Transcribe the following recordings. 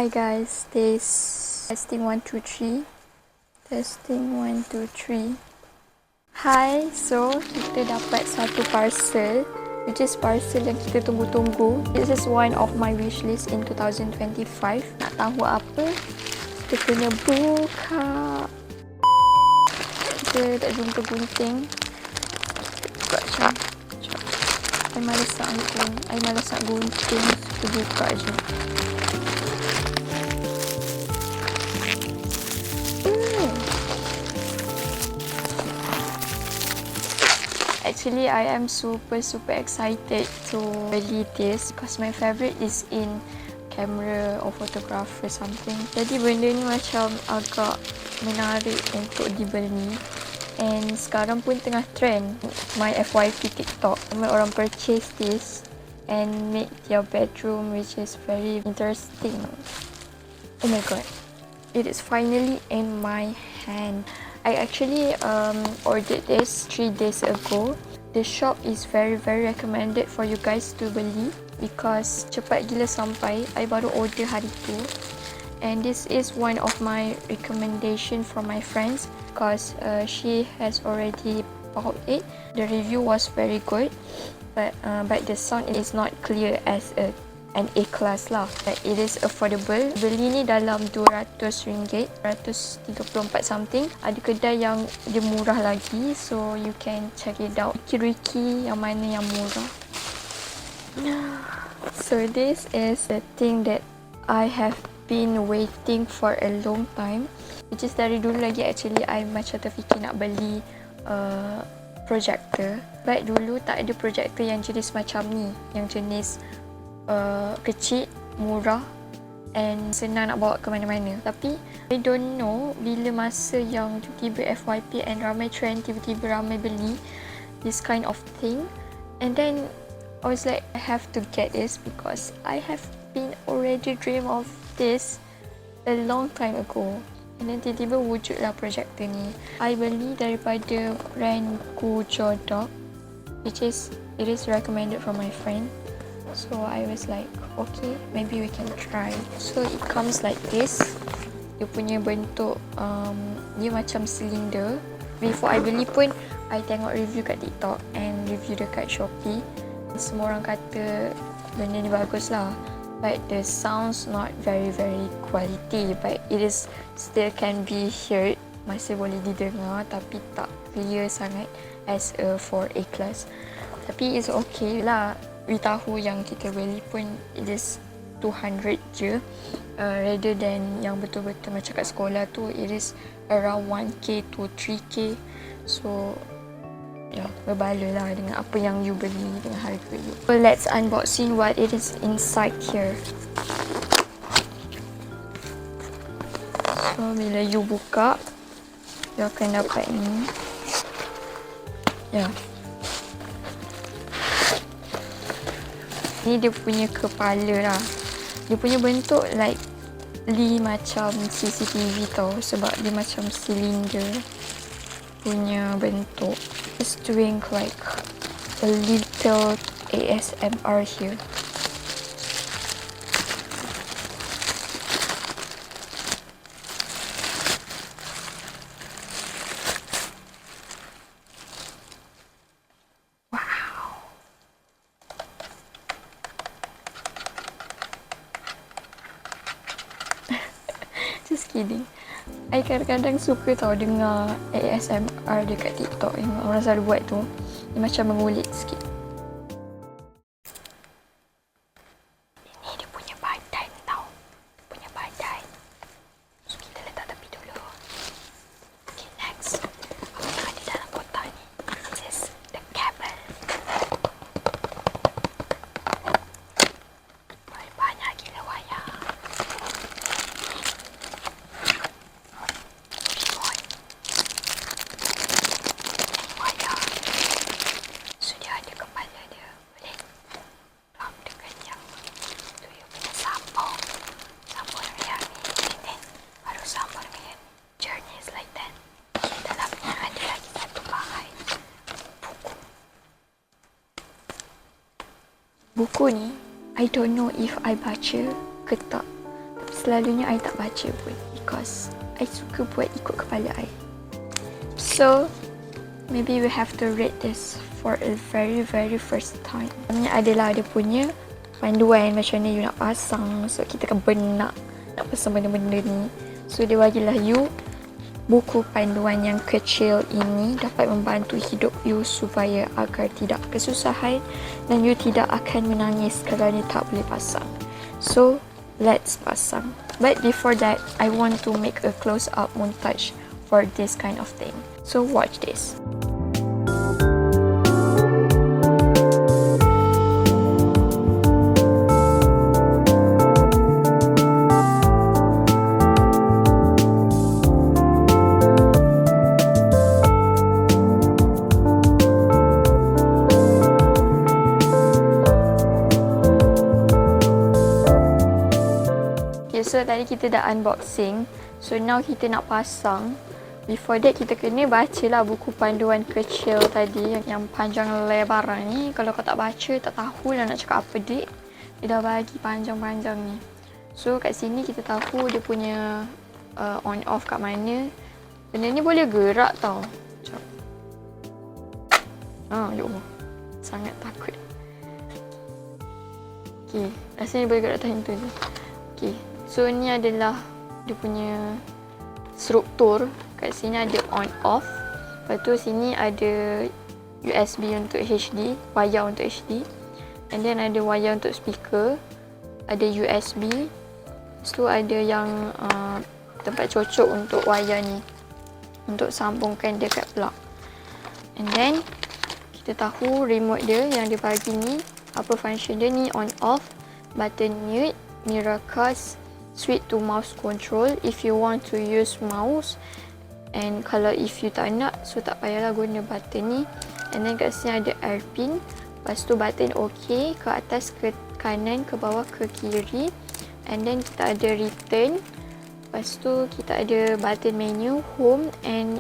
Hi guys, testing 1 2 3. Testing 1 2 3. Hi, so kita dapat satu parcel, which is parcel yang kita tunggu-tunggu. This is one of my wish list in 2025. Nak tahu apa? Kita kena buka. Kita tak jumpa gunting. Buka macam. I malas nak gunting. Kita buka je. Actually, I am super excited to beli this because my favorite is in camera or photographer something. Jadi benda ni macam agak menarik untuk dibeli. And sekarang pun tengah trend my FYP TikTok. Ramai orang purchase this and make their bedroom, which is very interesting. Oh my god, it is finally in my hand. I actually ordered this 3 days ago. The shop is very recommended for you guys to beli because cepat gila sampai. I baru order hari tu. And this is one of my recommendation from my friends because she has already bought it. The review was very good, but the sound is not clear as an A-class lah. But it is affordable. Beli ni dalam RM200, 134 something. Ada kedai yang dia murah lagi, so you can check it out. Kira-kira yang mana yang murah. So this is the thing that I have been waiting for a long time, which is dari dulu lagi actually I macam terfikir nak beli projector. But dulu tak ada projector yang jenis macam ni, yang jenis kecil, murah and senang nak bawa ke mana-mana. Tapi I don't know bila masa yang tiba-tiba FYP and ramai trend, tiba-tiba ramai beli this kind of thing, and then I was like, I have to get this because I have been already dream of this a long time ago. And then tiba-tiba wujudlah projector ni. I beli daripada brand GOOJODOG, which is it is recommended from my friend. So I was like, okay, maybe we can try. So it comes like this. Dia punya bentuk dia macam silinder. Before I beli pun I tengok review kat TikTok and review dekat Shopee. Semua orang kata benda ni bagus lah. But the sounds not very quality, but it is still can be heard, masih boleh didengar tapi tak clear sangat as for A-class. Tapi it's okay lah. We tahu yang kita beli pun it is 200 je, rather than yang betul-betul macam kat sekolah tu it is around 1k to 3k. So ya, berbala lah dengan apa yang you beli, dengan harga you. So let's unboxing what it is inside here. So bila you buka, you akan dapat ni. Ya. Ni dia punya kepala lah. Dia punya bentuk like macam CCTV tau, sebab dia macam silinder punya bentuk. Just doing like a little ASMR here. Just kidding. I kadang-kadang suka tau dengar ASMR dekat TikTok yang orang selalu buat tu. Dia macam mengulit sikit. Ini dia punya badan tau. Dia punya badan. So kita letak tepi dulu. Okay, next. Apa yang ada dalam kotak ni? This is the cable. Banyak gila wayar. Buku ni, I don't know if I baca ke tak. Tapi selalunya I tak baca pun, because I suka buat ikut kepala I. So maybe we have to read this for a very first time. Ini adalah dia punya panduan macam mana you nak pasang. So kita kan nak pasang benda-benda ni. So dia bagilah you buku panduan yang kecil ini dapat membantu hidup you supaya agar tidak kesusahan dan you tidak akan menangis kalau you tak boleh pasang. So let's pasang. But before that, I want to make a close-up montage for this kind of thing. So watch this. So tadi kita dah unboxing. So now kita nak pasang. Before that kita kena bacalah buku panduan kecil tadi yang panjang lebar ni. Kalau kau tak baca, tak tahulah nak cakap apa dik. Dia dah bagi panjang-panjang ni. So kat sini kita tahu dia punya on off kat mana. Benda ni boleh gerak tau. Macam ya Allah. Sangat takut. Okay, rasanya boleh gerak tahan tu je. Okay. So ni adalah dia punya struktur. Kat sini ada on off. Lepas tu sini ada USB untuk HD, wayar untuk HD. And then ada wayar untuk speaker. Ada USB. Lepas tu ada yang tempat cocok untuk wayar ni. Untuk sambungkan dekat plug. And then kita tahu remote dia yang dia bagi ni. Apa function dia ni, on off, button mute, mirror cast, switch to mouse control if you want to use mouse, and kalau if you tak nak, so tak payahlah guna button ni. And then kat sini ada air pin, lepas tu button OK, ke atas, ke kanan, ke bawah, ke kiri. And then kita ada return, lepas tu kita ada button menu, home and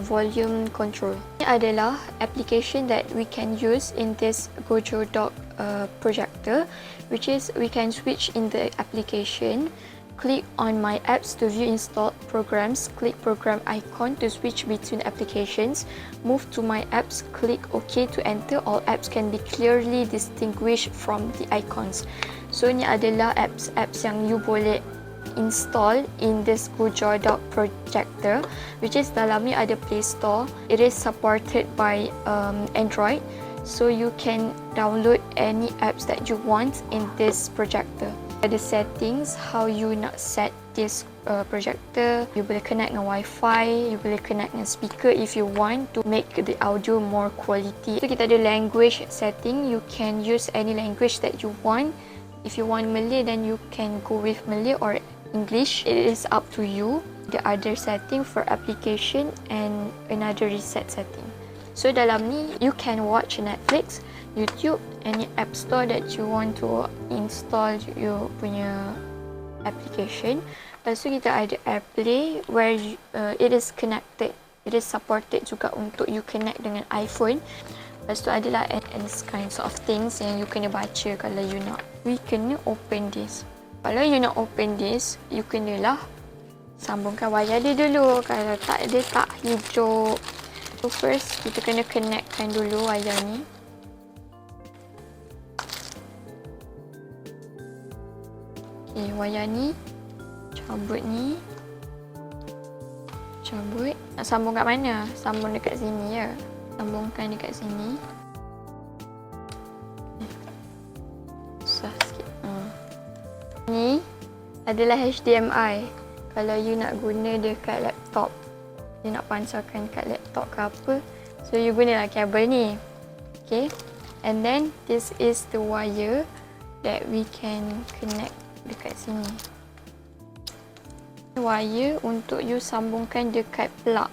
volume control. Ini adalah application that we can use in this GOOJODOG projector, which is we can switch in the application. Click on My Apps to view installed programs. Click Program icon to switch between applications. Move to My Apps. Click OK to enter. All apps can be clearly distinguished from the icons. So ni adalah apps yang you boleh install in this GOOJODOG projector, which is dalam ni ada Play Store. It is supported by Android. So you can download any apps that you want in this projector. Ada settings how you nak set this projector. You boleh connect dengan Wi-Fi, you boleh connect dengan speaker if you want to make the audio more quality. So kita ada language setting. You can use any language that you want. If you want Malay, then you can go with Malay or English. It is up to you. The other setting for application and another reset setting. So dalam ni you can watch Netflix, YouTube, any app store that you want to install you punya application. Lepas tu kita ada AirPlay where it is connected, it is supported juga untuk you connect dengan iPhone. Lepas tu adalah and kinds of things yang you kena baca kalau you nak. We kena open this. Kalau you nak open this, you kenalah sambungkan wayar dia dulu. Kalau tak, dia tak hidup. So first, kita kena connectkan dulu wayar ni. Okay, wayar ni. Cabut ni. Cabut. Nak sambung kat mana? Sambung dekat sini ya. Sambungkan dekat sini. Susah sikit. Ni adalah HDMI. Kalau you nak guna dekat laptop, you nak pancarkan kat laptop ke apa, so you gunalah kabel ni. Okay, and then this is the wire that we can connect dekat sini. Wire untuk you sambungkan dekat plug.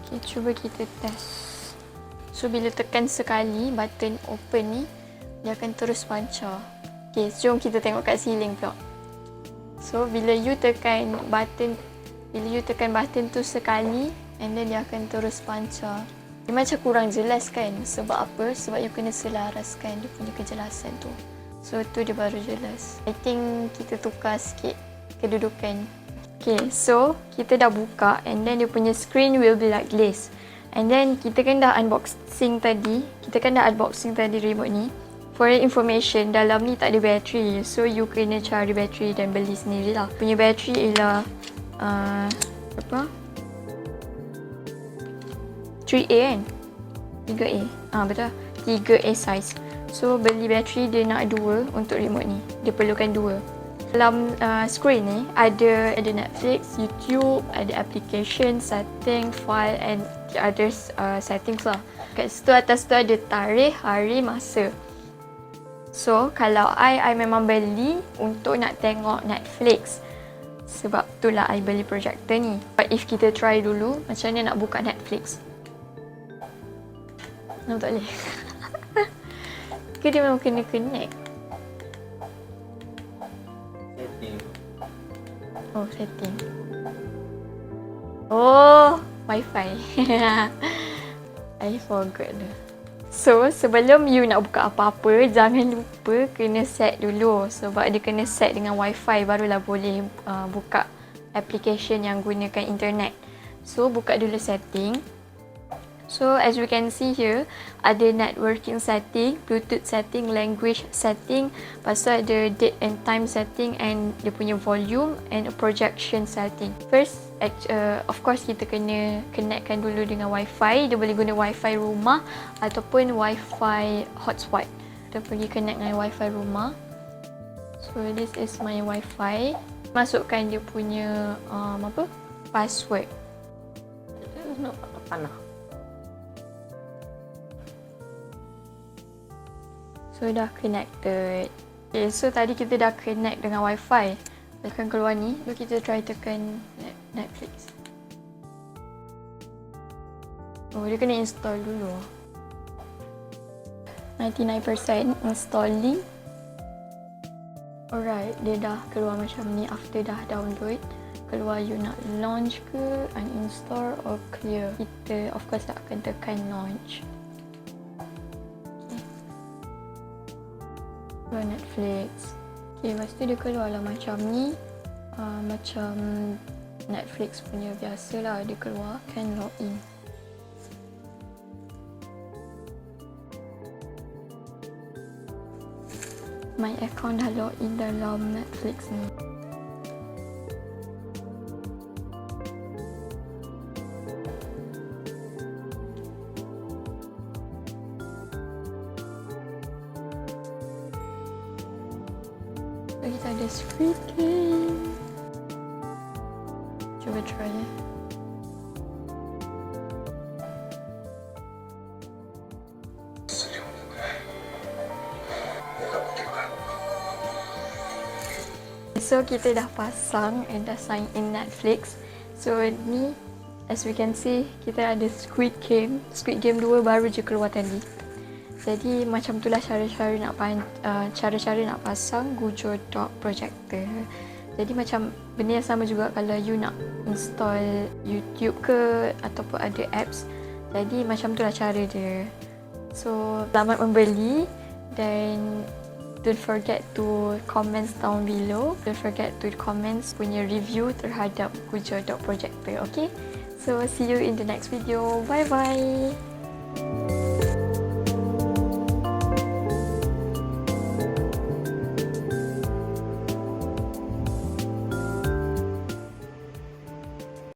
Okay, cuba kita test. So bila tekan sekali button open ni, dia akan terus pancar. Okay, jom kita tengok kat ceiling pula. So bila you tekan button tu sekali, and then dia akan terus pancar. Dia macam kurang jelas kan? Sebab apa? Sebab you kena selaraskan dia punya kejelasan tu. So tu dia baru jelas. I think kita tukar sikit kedudukan. Okay, so kita dah buka and then dia punya screen will be like this. And then kita kan dah unboxing tadi. Remote ni. For your information, dalam ni tak ada bateri. So you kena cari bateri dan beli sendiri lah. Punya bateri ialah 3A kan? 3A. Betul. 3A size. So beli bateri dia nak 2 untuk remote ni. Dia perlukan 2. Dalam screen ni ada Netflix, YouTube, ada application, setting, file and the others settings lah. Kat situ atas tu ada tarikh, hari, masa. So kalau I memang beli untuk nak tengok Netflix. Sebab itulah I beli projector ni. But if kita try dulu macam mana nak buka Netflix. Tak boleh. Ke dia memang kena connect? Setting. Oh, setting. Oh, wifi. I forgot dah. So, sebelum you nak buka apa-apa, jangan lupa kena set dulu. Sebab dia kena set dengan wifi barulah boleh buka application yang gunakan internet. So, buka dulu setting. So as we can see here, ada networking setting, Bluetooth setting, language setting, lepas tu ada date and time setting and dia punya volume and projection setting. First, of course kita kena connectkan dulu dengan wifi. Dia boleh guna wifi rumah ataupun wifi hotspot. Kita pergi connect dengan wifi rumah. So this is my wifi. Masukkan dia punya password. Nak panah. So dah connected. Okay, so tadi kita dah connect dengan wifi. Tekan keluar ni. So kita try tekan Netflix. Oh, dia kena install dulu. 99% installing. Alright, dia dah keluar macam ni after dah download. Keluar you nak launch ke, uninstall or clear. Kita of course akan tekan launch. Keluar Netflix. Okay, lepas tu dia keluar lah macam ni. Macam Netflix punya biasa lah. Dia keluar, can login. My account dah login dalam Netflix ni. So, kita ada Squid Game. Cuba try ya. So kita dah pasang and dah sign in Netflix. So ni as we can see kita ada Squid Game 2 baru je keluar tadi. Jadi macam itulah cara-cara nak pasang GOOJODOG projector. Jadi macam benda yang sama juga kalau you nak install YouTube ke ataupun ada apps. Jadi macam itulah cara dia. So selamat membeli dan don't forget to comment down below. Don't forget to comment punya review terhadap GOOJODOG projector. Okay? So see you in the next video. Bye bye.